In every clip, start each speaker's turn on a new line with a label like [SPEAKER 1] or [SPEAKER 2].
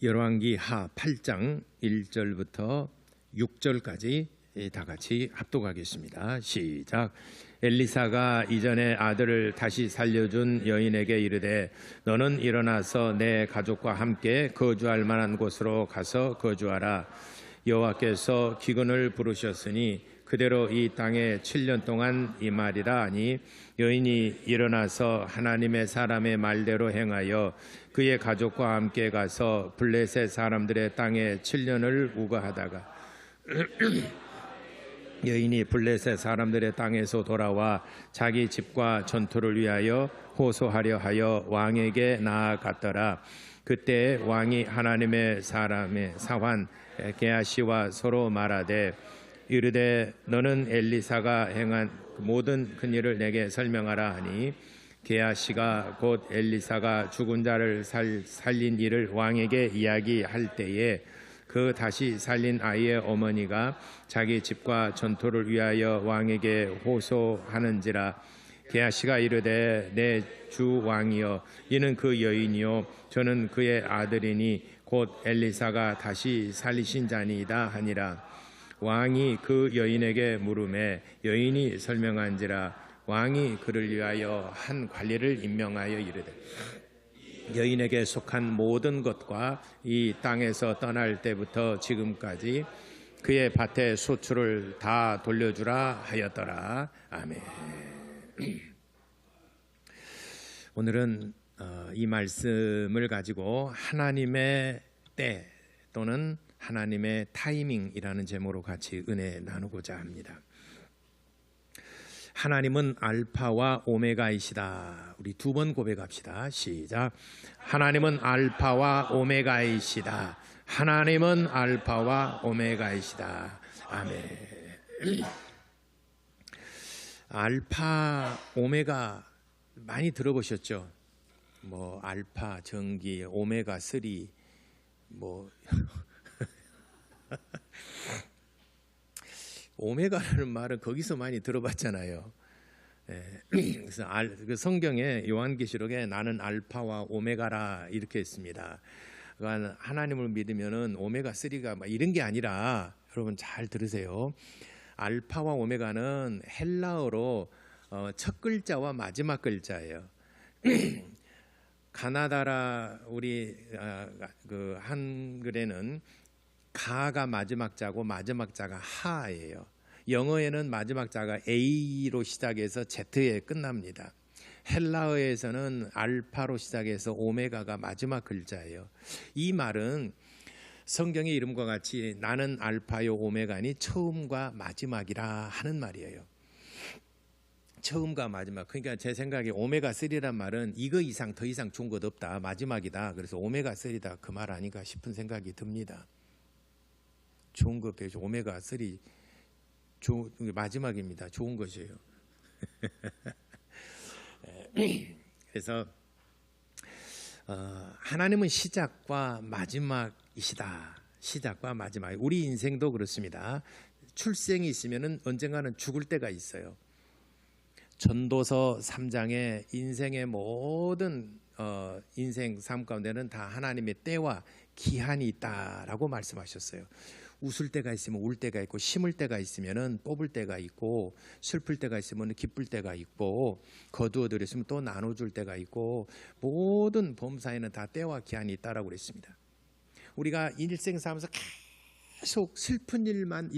[SPEAKER 1] 열왕기 하 8장 1절부터 6절까지 다 같이 합독하겠습니다. 시작. 엘리사가 이전에 아들을 다시 살려준 여인에게 이르되 너는 일어나서 내 가족과 함께 거주할 만한 곳으로 가서 거주하라. 여호와께서 기근을 부르셨으니 그대로 이 땅에 7년 동안 임하리라 하니 여인이 일어나서 하나님의 사람의 말대로 행하여 그의 가족과 함께 가서 블레셋 사람들의 땅에 7년을 우거하다가 여인이 블레셋 사람들의 땅에서 돌아와 자기 집과 전투를 위하여 호소하려 하여 왕에게 나아갔더라. 그때 왕이 하나님의 사람의 사환 게하시와 서로 말하되 이르되 너는 엘리사가 행한 모든 큰일을 내게 설명하라 하니 게하시가 곧 엘리사가 죽은 자를 살린 일을 왕에게 이야기할 때에 그 다시 살린 아이의 어머니가 자기 집과 전토를 위하여 왕에게 호소하는지라. 게하시가 이르되 내 주 왕이여 이는 그 여인이요 저는 그의 아들이니 곧 엘리사가 다시 살리신 자니이다 하니라. 왕이 그 여인에게 물으매 여인이 설명한지라. 왕이 그를 위하여 한 관리를 임명하여 이르되 여인에게 속한 모든 것과 이 땅에서 떠날 때부터 지금까지 그의 밭의 소출을 다 돌려주라 하였더라. 아멘. 오늘은 이 말씀을 가지고 하나님의 때 또는 하나님의 타이밍이라는 제목으로 같이 은혜 나누고자 합니다. 하나님은 알파와 오메가이시다. 우리 두 번 고백합시다. 시작. 하나님은 알파와 오메가이시다. 하나님은 알파와 오메가이시다. 아멘. 알파, 오메가 많이 들어보셨죠? 뭐 알파, 전기, 오메가 3, 뭐 오메가라는 말은 거기서 많이 들어봤잖아요. 그래서 그 성경에 요한계시록에 나는 알파와 오메가라 이렇게 했습니다. 그러니까 하나님을 믿으면은 오메가 3가 막 이런 게 아니라 여러분 잘 들으세요. 알파와 오메가는 헬라어로 첫 글자와 마지막 글자예요. 가나다라 우리 그 한글에는 가가 마지막 자고 마지막 자가 하예요. 영어에는 마지막 자가 A로 시작해서 Z에 끝납니다. 헬라어에서는 알파로 시작해서 오메가가 마지막 글자예요. 이 말은 성경의 이름과 같이 나는 알파요 오메가니 처음과 마지막이라 하는 말이에요. 처음과 마지막. 그러니까 제 생각에 오메가 3란 말은 이거 이상 더 이상 좋은 것 없다. 마지막이다. 그래서 오메가 3다 그 말 아닌가 싶은 생각이 듭니다. 좋은 것 배우죠. 오메가 3 마지막입니다. 좋은 것이에요. 그래서 하나님은 시작과 마지막이시다. 시작과 마지막. 우리 인생도 그렇습니다. 출생이 있으면은 언젠가는 죽을 때가 있어요. 전도서 3장에 인생의 모든 인생 삶 가운데는 다 하나님의 때와 기한이 있다라고 말씀하셨어요. 웃을 때가 있으면 울 때가 있고 심을 때가 있으면 뽑을 때가 있고 슬플 때가 있으면 기쁠 때가 있고 거두어들였으면 또 나눠줄 때가 있고 모든 범사에는 다 때와 기한이 있다라고 그랬습니다. 우리가 일생 살면서 계속 슬픈 일만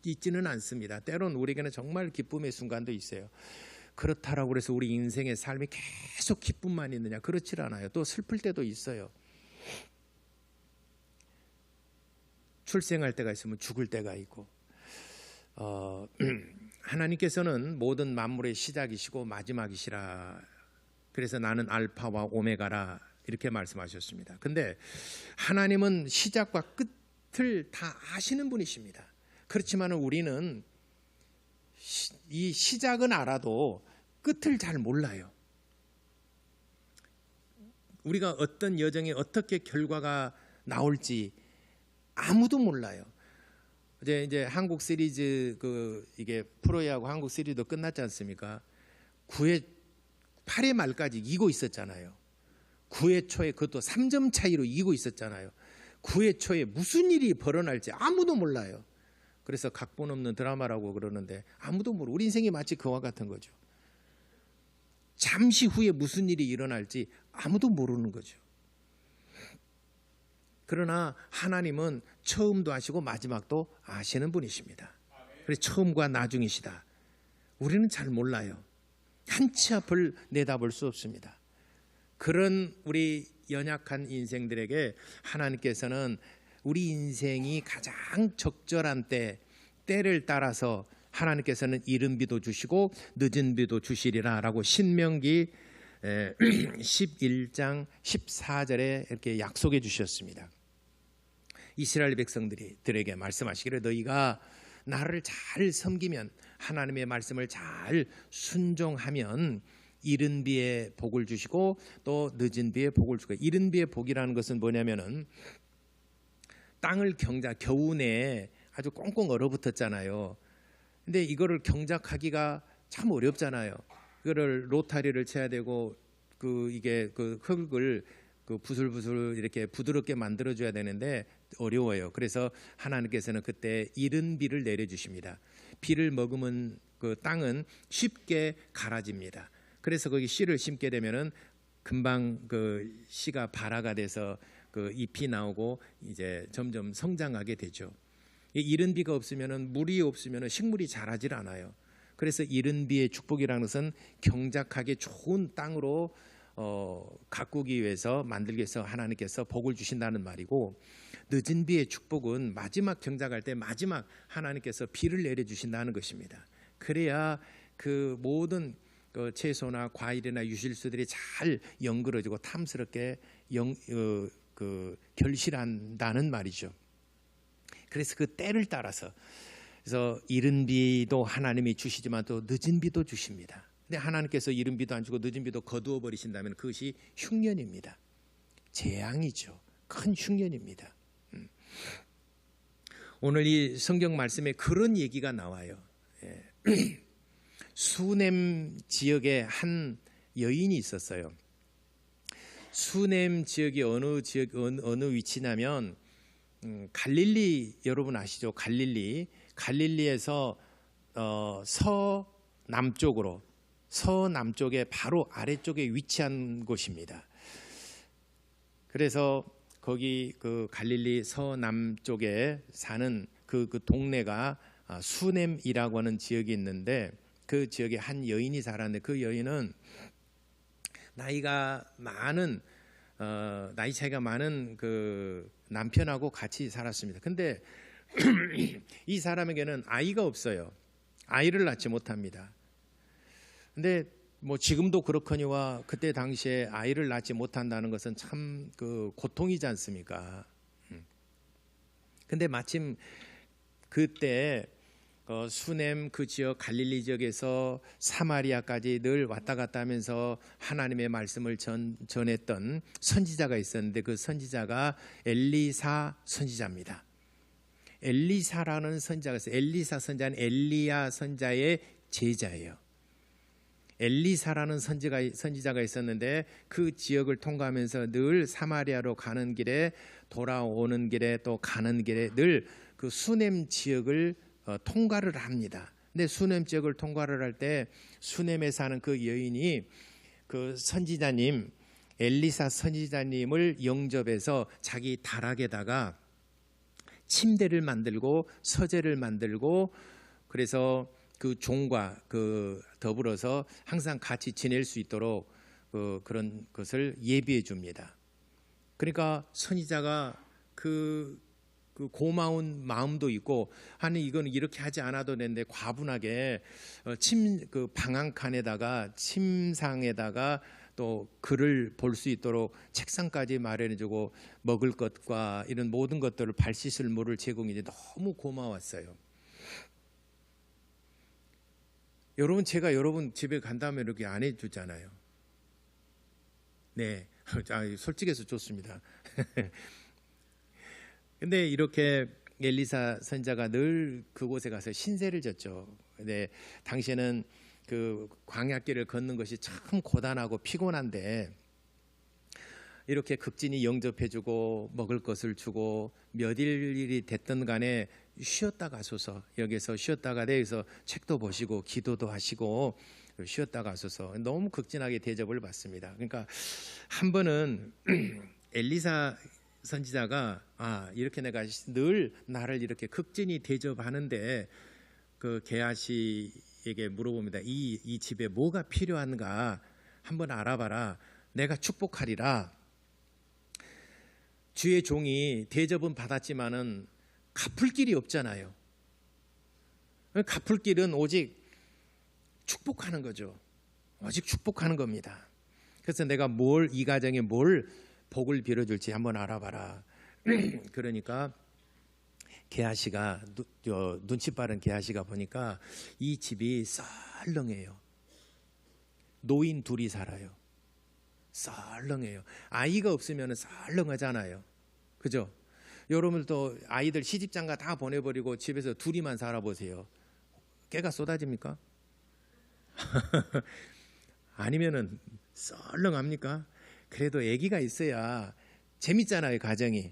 [SPEAKER 1] 있지는 않습니다. 때론 우리에게는 정말 기쁨의 순간도 있어요. 그렇다라고 해서 우리 인생의 삶이 계속 기쁨만 있느냐? 그렇지 않아요. 또 슬플 때도 있어요. 출생할 때가 있으면 죽을 때가 있고 하나님께서는 모든 만물의 시작이시고 마지막이시라. 그래서 나는 알파와 오메가라 이렇게 말씀하셨습니다. 근데 하나님은 시작과 끝을 다 아시는 분이십니다. 그렇지만 우리는 이 시작은 알아도 끝을 잘 몰라요. 우리가 어떤 여정에 어떻게 결과가 나올지 아무도 몰라요. 이제 한국 시리즈 이게 프로야구 한국 시리즈도 끝났지 않습니까? 8회 말까지 이기고 있었잖아요. 9회 초에 그것도 3점 차이로 이기고 있었잖아요. 9회 초에 무슨 일이 벌어날지 아무도 몰라요. 그래서 각본 없는 드라마라고 그러는데 아무도 모르고 우리 인생이 마치 그와 같은 거죠. 잠시 후에 무슨 일이 일어날지 아무도 모르는 거죠. 그러나 하나님은 처음도 아시고 마지막도 아시는 분이십니다. 그래서 처음과 나중이시다. 우리는 잘 몰라요. 한 치 앞을 내다볼 수 없습니다. 그런 우리 연약한 인생들에게 하나님께서는 우리 인생이 가장 적절한 때를 따라서 하나님께서는 이른 비도 주시고 늦은 비도 주시리라 라고 신명기 11장 14절에 이렇게 약속해 주셨습니다. 이스라엘 백성들에게 말씀하시기를 너희가 나를 잘 섬기면 하나님의 말씀을 잘 순종하면 이른 비에 복을 주시고 또 늦은 비에 복을 주고 이른 비에 복이라는 것은 뭐냐면은 땅을 겨우내 아주 꽁꽁 얼어붙었잖아요. 근데 이거를 경작하기가 참 어렵잖아요. 이거를 로타리를 쳐야 되고 이게 흙을 부슬부슬 이렇게 부드럽게 만들어줘야 되는데 어려워요. 그래서 하나님께서는 그때 이른 비를 내려주십니다. 비를 머금은 그 땅은 쉽게 갈아집니다. 그래서 거기 씨를 심게 되면은 금방 그 씨가 발화가 돼서 그 잎이 나오고 이제 점점 성장하게 되죠. 이른 비가 없으면은 물이 없으면은 식물이 자라질 않아요. 그래서 이른 비의 축복이라는 것은 경작하기 좋은 땅으로 가꾸기 위해서 만들기 위해서 하나님께서 복을 주신다는 말이고 늦은 비의 축복은 마지막 경작할 때 마지막 하나님께서 비를 내려주신다는 것입니다. 그래야 그 모든 채소나 과일이나 유실수들이 잘 연그러지고 탐스럽게 결실한다는 말이죠. 그래서 그 때를 따라서 그래서 이른 비도 하나님이 주시지만 또 늦은 비도 주십니다. 근데 하나님께서 이른 비도 안 주고 늦은 비도 거두어 버리신다면 그것이 흉년입니다. 재앙이죠. 큰 흉년입니다. 오늘 이 성경 말씀에 그런 얘기가 나와요. 수넴 지역에 한 여인이 있었어요. 수넴 지역이 어느 위치냐면 갈릴리 여러분 아시죠? 갈릴리에서 서남쪽에 바로 아래쪽에 위치한 곳입니다. 그래서 거기 그 갈릴리 서남쪽에 사는 그 동네가 수넴이라고 하는 지역이 있는데 그 지역에 한 여인이 살았는데 그 여인은 나이 차이가 많은 그 남편하고 같이 살았습니다. 근데 이 사람에게는 아이가 없어요. 아이를 낳지 못합니다. 근데 뭐 지금도 그렇거니와 그때 당시에 아이를 낳지 못한다는 것은 참 그 고통이지 않습니까? 근데 마침 그때 수넴 그 지역 갈릴리 지역에서 사마리아까지 늘 왔다 갔다 하면서 하나님의 말씀을 전했던 선지자가 있었는데 그 선지자가 엘리사 선지자입니다. 엘리사라는 선지자가 있어요. 엘리사 선지자는 엘리야 선지자의 제자예요. 엘리사라는 선지자가 있었는데 그 지역을 통과하면서 늘 사마리아로 가는 길에 돌아오는 길에 또 가는 길에 늘 그 수넴 지역을 통과를 합니다. 근데 수넴 지역을 통과를 할 때 수넴에 사는 그 여인이 그 선지자님 엘리사 선지자님을 영접해서 자기 다락에다가 침대를 만들고 서재를 만들고 그래서 그 종과 그 더불어서 항상 같이 지낼 수 있도록 그런 것을 예비해 줍니다. 그러니까 선지자가 그 고마운 마음도 있고 아니 이거는 이렇게 하지 않아도 되는데 과분하게 그 방한칸에다가 침상에다가 또 글을 볼 수 있도록 책상까지 마련해주고 먹을 것과 이런 모든 것들을 발 씻을 물을 제공해 너무 고마웠어요. 여러분 제가 여러분 집에 간다면 이렇게 안 해주잖아요. 네, 솔직해서 좋습니다. 근데 이렇게 엘리사 선지자가 늘 그곳에 가서 신세를 졌죠. 근데 당시에는 그 광야길을 걷는 것이 참 고단하고 피곤한데 이렇게 극진히 영접해주고 먹을 것을 주고 몇 일이 됐든 간에 쉬었다 가소서, 여기서 쉬었다가 내에서 책도 보시고 기도도 하시고 쉬었다 가소서, 너무 극진하게 대접을 받습니다. 그러니까 한 번은 엘리사 선지자가 이렇게 내가 늘 나를 이렇게 극진히 대접하는데 그 게하시에게 물어봅니다. 이 집에 뭐가 필요한가 한번 알아봐라. 내가 축복하리라. 주의 종이 대접은 받았지만은 갚을 길이 없잖아요. 갚을 길은 오직 축복하는 거죠. 오직 축복하는 겁니다. 그래서 내가 이 가정에 뭘 복을 빌어줄지 한번 알아봐라. 그러니까 게하시가 눈치 빠른 게하시가 보니까 이 집이 썰렁해요. 노인 둘이 살아요. 썰렁해요. 아이가 없으면 썰렁하잖아요. 그죠? 여러분들도 아이들 시집장가 다 보내버리고 집에서 둘이만 살아보세요. 깨가 쏟아집니까? 아니면은 썰렁합니까? 그래도 아기가 있어야 재밌잖아요, 가정이.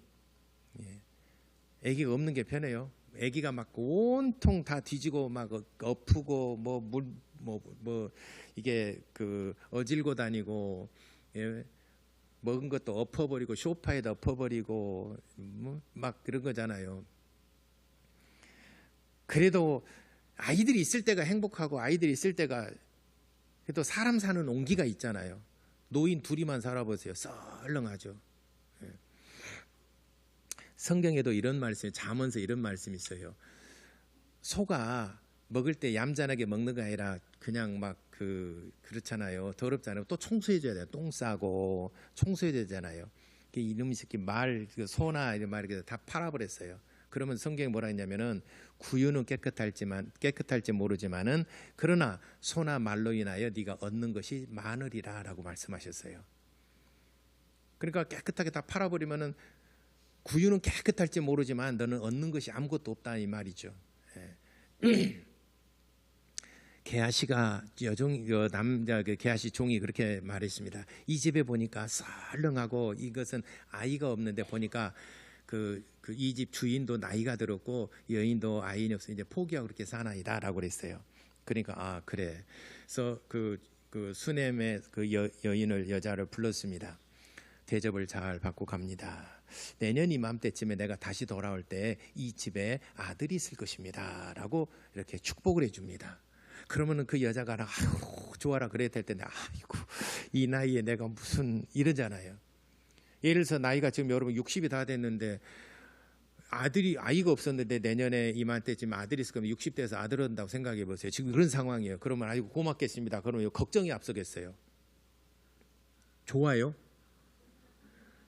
[SPEAKER 1] 아기가 없는 게 편해요. 아기가 막 온통 다 뒤지고 막 엎고 이게 어질고 다니고, 예, 먹은 것도 엎어버리고 소파에다 엎어버리고 막 그런 거잖아요. 그래도 아이들이 있을 때가 행복하고 아이들이 있을 때가, 그래도 사람 사는 온기가 있잖아요. 노인 둘이만 살아보세요. 썰렁하죠. 성경에도 이런 말씀이, 잠언서 이런 말씀이 있어요. 소가 먹을 때 얌전하게 먹는 게 아니라 그냥 막 그렇잖아요. 더럽잖아요. 또 청소해줘야 돼요. 똥 싸고 청소해야 되잖아요. 이놈의 새끼 소나 이런 말 다 팔아버렸어요. 그러면 성경이 뭐라 했냐면은 구유는 깨끗할지 모르지만은 그러나 소나 말로 인하여 네가 얻는 것이 많으리라라고 말씀하셨어요. 그러니까 깨끗하게 다 팔아버리면은 구유는 깨끗할지 모르지만 너는 얻는 것이 아무것도 없다 이 말이죠. 게하시가 남자 게하시 종이 그렇게 말했습니다. 이 집에 보니까 썰렁하고 이것은 아이가 없는데 보니까 이 집 주인도 나이가 들었고 여인도 아이는 없어 이제 포기하고 그렇게 사나이다라고 그랬어요. 그러니까 그래. 그래서 그 수넴의 여자를 불렀습니다. 대접을 잘 받고 갑니다. 내년 이맘때쯤에 내가 다시 돌아올 때 이 집에 아들이 있을 것입니다 라고 이렇게 축복을 해줍니다. 그러면은 그 여자가 아이고 좋아라 그래야 될 텐데 아이고 이 나이에 내가 무슨 이러잖아요. 예를 들어서 나이가 지금 여러분 60이 다 됐는데 아이가 없었는데 내년에 이맘때쯤 아들이 있을 거면 60대에서 아들 얻는다고 생각해 보세요. 지금 그런 상황이에요. 그러면 아이고 고맙겠습니다. 그러면 걱정이 앞서겠어요. 좋아요?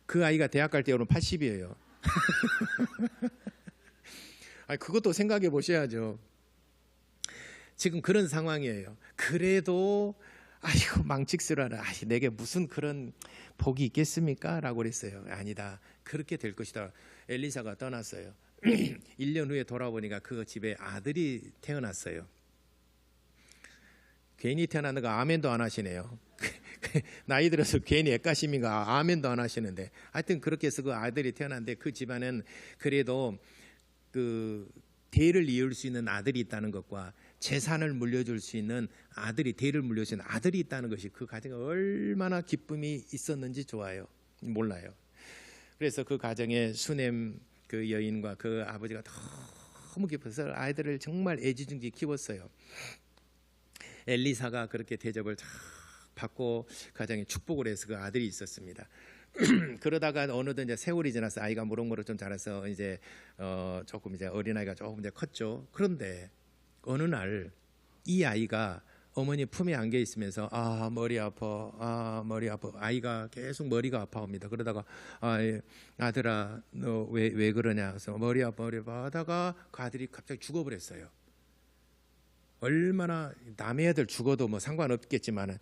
[SPEAKER 1] 그 아이가 대학 갈 때 여러분 80이에요. 그것도 생각해 보셔야죠. 지금 그런 상황이에요. 그래도 아이고 망측스러워라. 내게 무슨 그런 복이 있겠습니까? 라고 그랬어요. 아니다. 그렇게 될 것이다. 엘리사가 떠났어요. 1년 후에 돌아보니까 그 집에 아들이 태어났어요. 괜히 태어났는가 아멘도 안 하시네요. 나이 들어서 괜히 애까심인가 아멘도 안 하시는데 하여튼 그렇게 해서 그 아들이 태어났는데 그 집안은 그래도 대를 이을 수 있는 아들이 있다는 것과 재산을 물려줄 수 있는 대를 물려줄 수 있는 아들이 있다는 것이 그 가정에 얼마나 기쁨이 있었는지 몰라요. 그래서 그 가정에 수넴 그 여인과 그 아버지가 너무 기뻐서 아이들을 정말 애지중지 키웠어요. 엘리사가 그렇게 대접을 다 받고 가정에 축복을 해서 그 아들이 있었습니다. 그러다가 어느덧 이제 세월이 지나서 아이가 무럭무럭 좀 자라서 이제 조금 이제 어린아이가 조금 이제 컸죠. 그런데 어느 날 이 아이가 어머니 품에 안겨 있으면서 머리 아파 아이가 계속 머리가 아파옵니다. 그러다가 아들아 너 왜 그러냐 그래서 머리 아파 하다가 그 아들이 갑자기 죽어버렸어요. 얼마나 남의 아들 죽어도 뭐 상관없겠지만은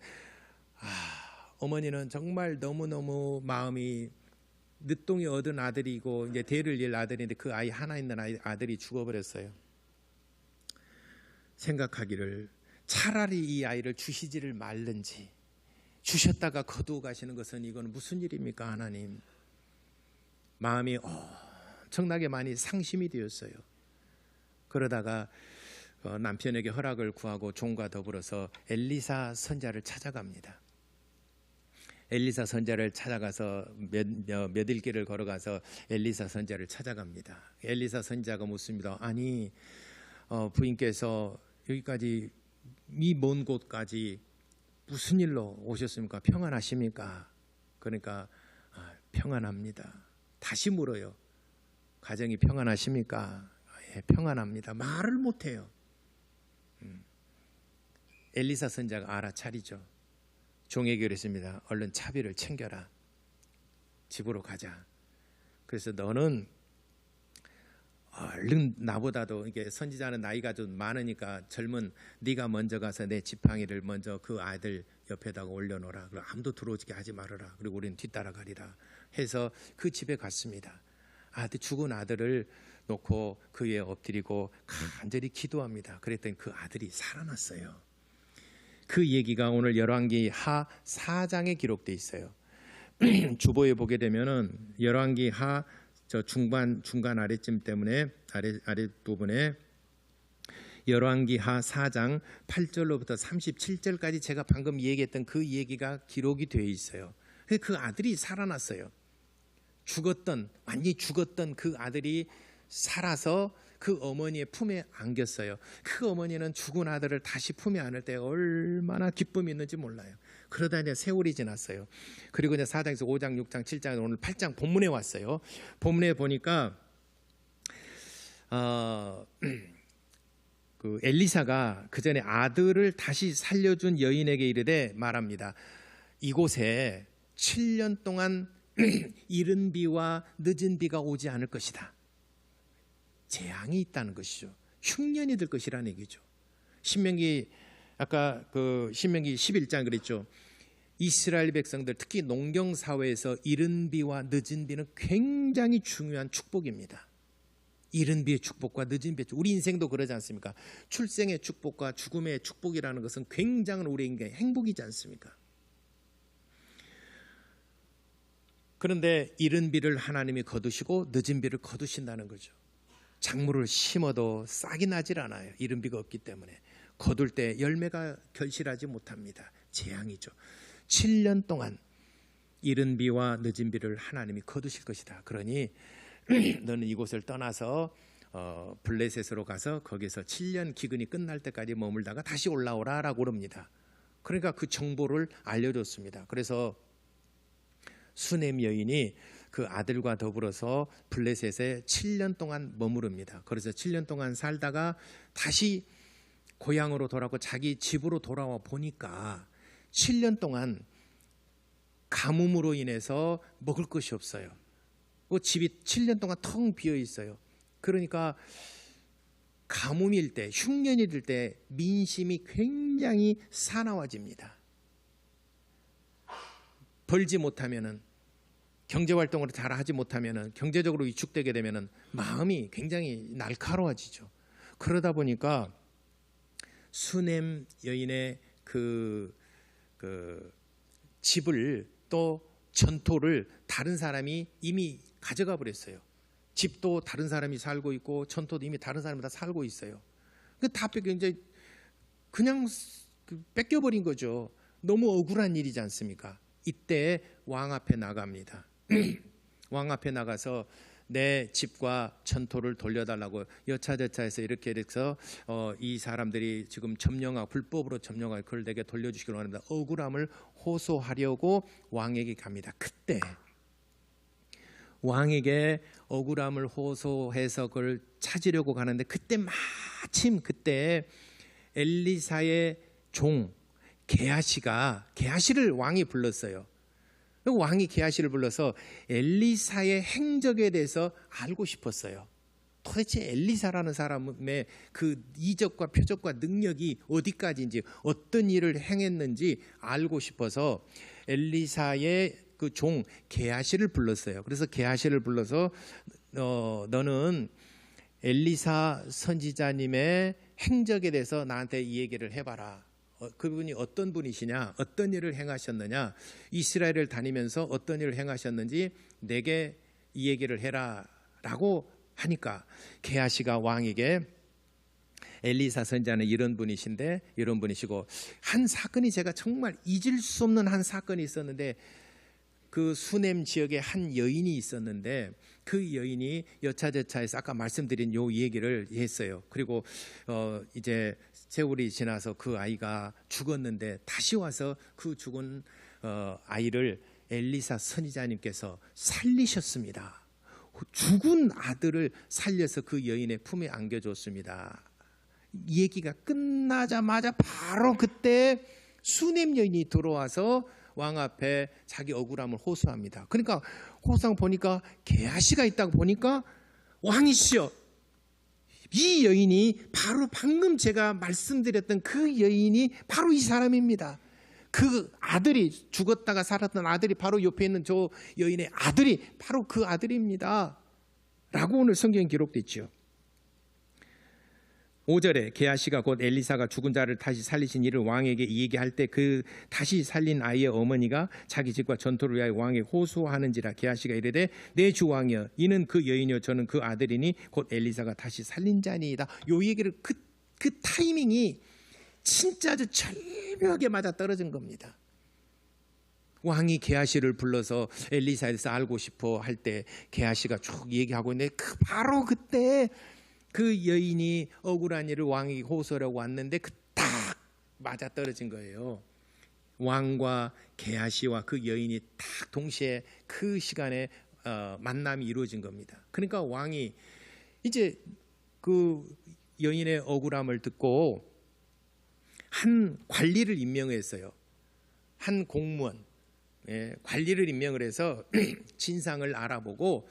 [SPEAKER 1] 어머니는 정말 너무너무 마음이 늦동이 얻은 아들이고 이제 대를 이을 아들인데 그 아이 하나 있는 아들이 죽어버렸어요. 생각하기를 차라리 이 아이를 주시지를 말든지 주셨다가 거두어 가시는 것은 이건 무슨 일입니까, 하나님? 마음이 엄청나게 많이 상심이 되었어요. 그러다가 남편에게 허락을 구하고 종과 더불어서 엘리사 선자를 찾아갑니다. 엘리사 선자를 찾아가서 몇 일길을 걸어가서 엘리사 선자를 찾아갑니다. 엘리사 선자가 묻습니다. 아니, 부인께서 여기까지 이 먼 곳까지 무슨 일로 오셨습니까? 평안하십니까? 그러니까 평안합니다. 다시 물어요. 가정이 평안하십니까? 예, 평안합니다. 말을 못해요. 엘리사 선자가 알아차리죠. 종에게 그랬습니다. 얼른 차비를 챙겨라. 집으로 가자. 그래서 너는 얼른 나보다도 이게 선지자는 나이가 좀 많으니까 젊은 네가 먼저 가서 내 지팡이를 먼저 그 아들 옆에다가 올려놓으라. 그리고 아무도 들어오게 하지 말아라. 그리고 우리는 뒤따라가리라 해서 그 집에 갔습니다. 죽은 아들을 놓고 그 위에 엎드리고 간절히 기도합니다. 그랬더니 그 아들이 살아났어요. 그 얘기가 오늘 열왕기 하 4장에 기록되어 있어요. 주보에 보게 되면은 열왕기 하 저 중간 아래쯤 때문에 아래 부분에 열왕기 하 4장 8절로부터 37절까지 제가 방금 얘기했던 그 얘기가 기록이 되어 있어요. 그 아들이 살아났어요. 완전히 죽었던 그 아들이 살아서 그 어머니의 품에 안겼어요. 그 어머니는 죽은 아들을 다시 품에 안을 때 얼마나 기쁨이 있는지 몰라요. 그러다 이제 세월이 지났어요. 그리고 이제 4장에서 5장, 6장, 7장, 오늘 8장 본문에 왔어요. 본문에 보니까 그 엘리사가 그 전에 아들을 다시 살려준 여인에게 이르되 말합니다. 이곳에 7년 동안 이른 비와 늦은 비가 오지 않을 것이다. 재앙이 있다는 것이죠. 흉년이 될 것이라는 얘기죠. 신명기 아까 그 신명기 11장 그랬죠. 이스라엘 백성들 특히 농경 사회에서 이른 비와 늦은 비는 굉장히 중요한 축복입니다. 이른 비의 축복과 늦은 비의 축복. 우리 인생도 그러지 않습니까? 출생의 축복과 죽음의 축복이라는 것은 굉장한 우리에게 행복이지 않습니까? 그런데 이른 비를 하나님이 거두시고 늦은 비를 거두신다는 거죠. 작물을 심어도 싹이 나질 않아요. 이른 비가 없기 때문에. 거둘 때 열매가 결실하지 못합니다. 재앙이죠. 7년 동안 이른 비와 늦은 비를 하나님이 거두실 것이다. 그러니 너는 이곳을 떠나서 블레셋으로 가서 거기서 7년 기근이 끝날 때까지 머물다가 다시 올라오라라고 그럽니다. 그러니까 그 정보를 알려줬습니다. 그래서 수넴 여인이 그 아들과 더불어서 블레셋에 7년 동안 머무릅니다. 그래서 7년 동안 살다가 다시 고향으로 돌아오고 자기 집으로 돌아와 보니까 7년 동안 가뭄으로 인해서 먹을 것이 없어요. 그 집이 7년 동안 텅 비어 있어요. 그러니까 가뭄일 때, 흉년일 때 민심이 굉장히 사나워집니다. 벌지 못하면은, 경제활동을 잘 하지 못하면은, 경제적으로 위축되게 되면은 마음이 굉장히 날카로워지죠. 그러다 보니까 수넴 여인의 그 집을 또 전토를 다른 사람이 이미 가져가 버렸어요. 집도 다른 사람이 살고 있고 전토도 이미 다른 사람이 다 살고 있어요. 다 이제 그냥 뺏겨버린 거죠. 너무 억울한 일이지 않습니까? 이때 왕 앞에 나갑니다. 왕 앞에 나가서 내 집과 전토를 돌려달라고 여차저차해서 이렇게 해서 이 사람들이 지금 점령하고 불법으로 점령하고 그걸 내게 돌려주시기로 합니다. 억울함을 호소하려고 왕에게 갑니다. 그때 왕에게 억울함을 호소해서 그걸 찾으려고 가는데 그때 마침 그때 엘리사의 종 게하시를 왕이 불렀어요. 왕이 게하시를 불러서 엘리사의 행적에 대해서 알고 싶었어요. 도대체 엘리사라는 사람의 그 이적과 표적과 능력이 어디까지인지 어떤 일을 행했는지 알고 싶어서 엘리사의 그 종 게하시를 불렀어요. 그래서 게하시를 불러서 너는 엘리사 선지자님의 행적에 대해서 나한테 이 얘기를 해봐라. 그분이 어떤 분이시냐, 어떤 일을 행하셨느냐, 이스라엘을 다니면서 어떤 일을 행하셨는지 내게 이 얘기를 해라라고 하니까 게하시가 왕에게 엘리사 선지자는 이런 분이신데 이런 분이시고 한 사건이 제가 정말 잊을 수 없는 한 사건이 있었는데 그 수넴 지역에 한 여인이 있었는데 그 여인이 여차저차해서 아까 말씀드린 요 얘기를 했어요. 그리고 이제 세월이 지나서 그 아이가 죽었는데 다시 와서 그 죽은 아이를 엘리사 선지자님께서 살리셨습니다. 죽은 아들을 살려서 그 여인의 품에 안겨줬습니다. 이 얘기가 끝나자마자 바로 그때 수넴 여인이 들어와서 왕 앞에 자기 억울함을 호소합니다. 그러니까 호소한 보니까 게하시가 있다고 보니까 왕이시여, 이 여인이 바로 방금 제가 말씀드렸던 그 여인이 바로 이 사람입니다. 그 아들이 죽었다가 살았던 아들이 바로 옆에 있는 저 여인의 아들이 바로 그 아들입니다 라고 오늘 성경에 기록됐죠. 5절에 게하시가 곧 엘리사가 죽은 자를 다시 살리신 이를 왕에게 얘기할 때 그 다시 살린 아이의 어머니가 자기 집과 전토를 위하여 왕에게 호소하는지라. 게하시가 이르되 내 주 왕이여, 이는 그 여인이요 저는 그 아들이니 곧 엘리사가 다시 살린 자니이다. 요 얘기를 그 타이밍이 진짜 아주 절묘하게 맞아 떨어진 겁니다. 왕이 게하시를 불러서 엘리사에 대해서 알고 싶어 할 때 게하시가 쭉 얘기하고 있는데 바로 그때 그 여인이 억울한 일을 왕에게 호소하려고 왔는데 딱 맞아 떨어진 거예요. 왕과 게하시와 그 여인이 딱 동시에 그 시간에 만남이 이루어진 겁니다. 그러니까 왕이 이제 그 여인의 억울함을 듣고 한 관리를 임명했어요. 한 공무원, 관리를 임명을 해서 진상을 알아보고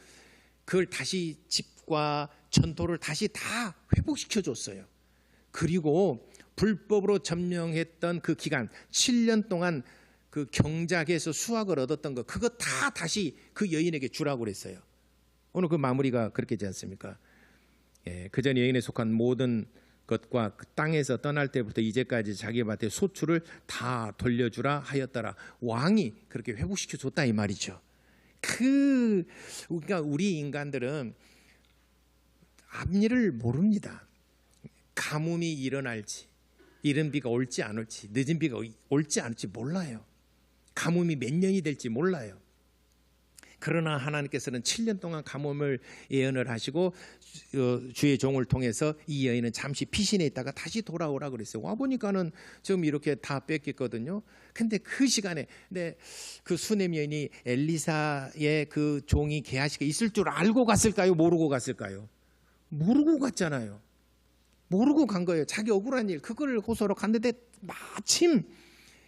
[SPEAKER 1] 그걸 다시 집과 전토를 다시 다 회복시켜 줬어요. 그리고 불법으로 점령했던 그 기간 7년 동안 그 경작에서 수확을 얻었던 거 그거 다 다시 그 여인에게 주라고 그랬어요. 오늘 그 마무리가 그렇게 되지 않습니까? 그전 여인에 속한 모든 것과 그 땅에서 떠날 때부터 이제까지 자기 밭에 소출을 다 돌려주라 하였더라. 왕이 그렇게 회복시켜 줬다 이 말이죠. 그러니까 우리 인간들은 앞일을 모릅니다. 가뭄이 일어날지, 이른 비가 올지 안 올지, 늦은 비가 올지 안 올지 몰라요. 가뭄이 몇 년이 될지 몰라요. 그러나 하나님께서는 7년 동안 가뭄을 예언을 하시고 주의 종을 통해서 이 여인은 잠시 피신해 있다가 다시 돌아오라 그랬어요. 와보니까는 지금 이렇게 다 뺏겼거든요. 근데 그 시간에 그 수넴 여인이 엘리사의 그 종이 게하시가 있을 줄 알고 갔을까요? 모르고 갔을까요? 모르고 갔잖아요. 모르고 간 거예요. 자기 억울한 일 그걸 호소로 갔는데 마침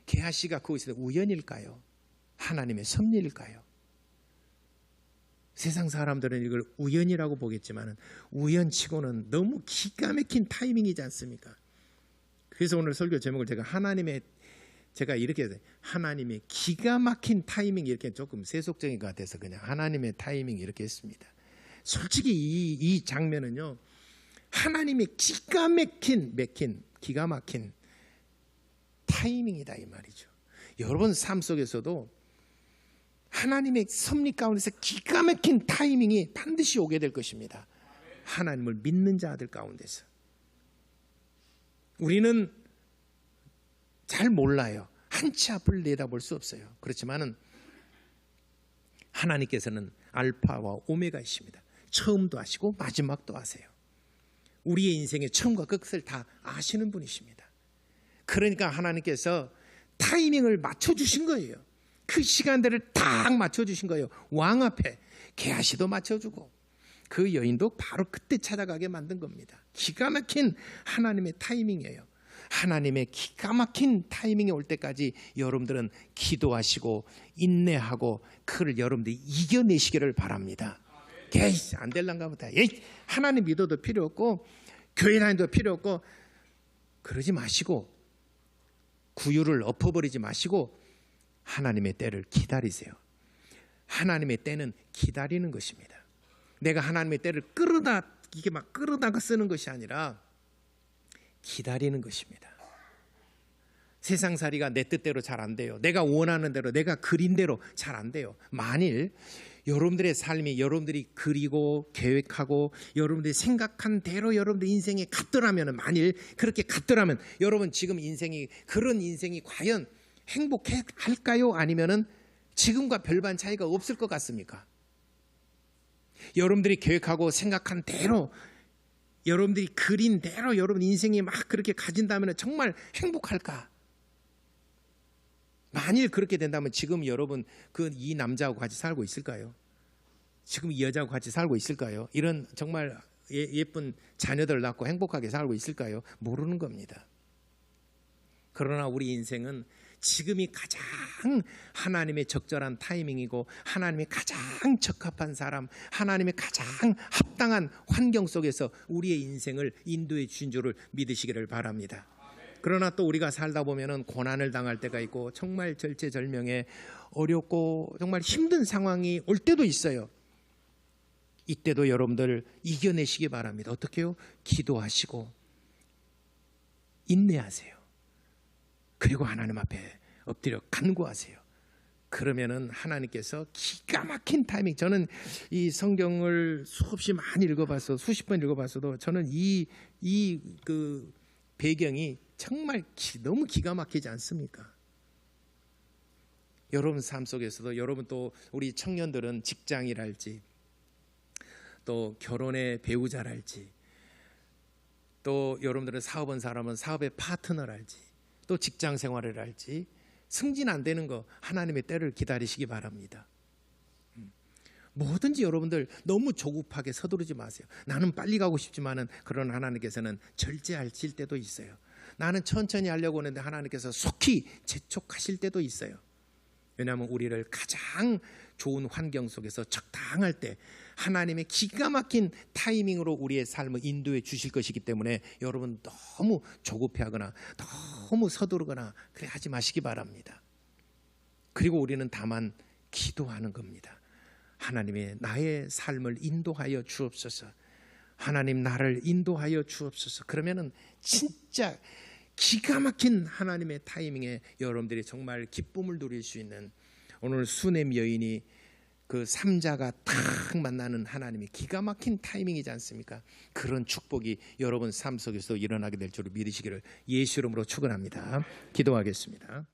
[SPEAKER 1] 게하시가 거기서 우연일까요? 하나님의 섭리일까요? 세상 사람들은 이걸 우연이라고 보겠지만 우연치고는 너무 기가 막힌 타이밍이지 않습니까? 그래서 오늘 설교 제목을 제가 이렇게 해서 하나님의 기가 막힌 타이밍 이렇게 조금 세속적인 것 같아서 그냥 하나님의 타이밍 이렇게 했습니다. 솔직히 이 장면은요 하나님의 기가 막힌 타이밍이다 이 말이죠. 여러분 삶 속에서도 하나님의 섭리 가운데서 기가 막힌 타이밍이 반드시 오게 될 것입니다. 하나님을 믿는 자들 가운데서 우리는 잘 몰라요. 한치 앞을 내다볼 수 없어요. 그렇지만은 하나님께서는 알파와 오메가이십니다. 처음도 아시고 마지막도 아세요. 우리의 인생의 처음과 끝을 다 아시는 분이십니다. 그러니까 하나님께서 타이밍을 맞춰주신 거예요. 그 시간들을 딱 맞춰주신 거예요. 왕 앞에 게하시도 맞춰주고 그 여인도 바로 그때 찾아가게 만든 겁니다. 기가 막힌 하나님의 타이밍이에요. 하나님의 기가 막힌 타이밍이 올 때까지 여러분들은 기도하시고 인내하고 그걸 여러분들이 이겨내시기를 바랍니다. 에이, 안 될란가 보다. 에이, 하나님 믿어도 필요 없고 교회 다니도 필요 없고 그러지 마시고 구유를 엎어버리지 마시고 하나님의 때를 기다리세요. 하나님의 때는 기다리는 것입니다. 내가 하나님의 때를 끌어다가 쓰는 것이 아니라 기다리는 것입니다. 세상살이가 내 뜻대로 잘 안 돼요. 내가 원하는 대로, 내가 그린 대로 잘 안 돼요. 만일 여러분들의 삶이 여러분들이 그리고 계획하고 여러분들이 생각한 대로 여러분들 인생이 갔더라면, 만일 그렇게 갔더라면 여러분 지금 인생이, 그런 인생이 과연 행복할까요? 아니면은 지금과 별반 차이가 없을 것 같습니까? 여러분들이 계획하고 생각한 대로, 여러분들이 그린 대로 여러분 인생이 막 그렇게 가진다면 정말 행복할까? 만일 그렇게 된다면 지금 여러분 이 남자하고 같이 살고 있을까요? 지금 이 여자하고 같이 살고 있을까요? 이런 정말 예쁜 자녀들 낳고 행복하게 살고 있을까요? 모르는 겁니다. 그러나 우리 인생은 지금이 가장 하나님의 적절한 타이밍이고 하나님의 가장 적합한 사람, 하나님의 가장 합당한 환경 속에서 우리의 인생을 인도해 주신 줄을 믿으시기를 바랍니다. 그러나 또 우리가 살다 보면은 고난을 당할 때가 있고 정말 절체절명에 어렵고 정말 힘든 상황이 올 때도 있어요. 이때도 여러분들 이겨내시기 바랍니다. 어떻게요? 기도하시고 인내하세요. 그리고 하나님 앞에 엎드려 간구하세요. 그러면은 하나님께서 기가 막힌 타이밍, 저는 이 성경을 수없이 많이 읽어봐서 수십 번 읽어봤어도 저는 이 배경이 정말 너무 기가 막히지 않습니까? 여러분 삶 속에서도, 여러분 또 우리 청년들은 직장이랄지 또 결혼의 배우자랄지 또 여러분들은 사업한 사람은 사업의 파트너랄지 또 직장 생활을 할지 승진 안 되는 거 하나님의 때를 기다리시기 바랍니다. 뭐든지 여러분들 너무 조급하게 서두르지 마세요. 나는 빨리 가고 싶지만은 그런 하나님께서는 절제하실 때도 있어요. 나는 천천히 하려고 하는데 하나님께서 속히 재촉하실 때도 있어요. 왜냐하면 우리를 가장 좋은 환경 속에서 적당할 때 하나님의 기가 막힌 타이밍으로 우리의 삶을 인도해 주실 것이기 때문에 여러분 너무 조급해하거나 너무 서두르거나 그래 하지 마시기 바랍니다. 그리고 우리는 다만 기도하는 겁니다. 하나님의 나의 삶을 인도하여 주옵소서. 하나님 나를 인도하여 주옵소서. 그러면은 진짜 기가 막힌 하나님의 타이밍에 여러분들이 정말 기쁨을 누릴 수 있는, 오늘 수넴 여인이 그 삼자가 탁 만나는 하나님이 기가 막힌 타이밍이지 않습니까? 그런 축복이 여러분 삶 속에서 일어나게 될 줄을 믿으시기를 예수 이름으로 축원합니다. 기도하겠습니다.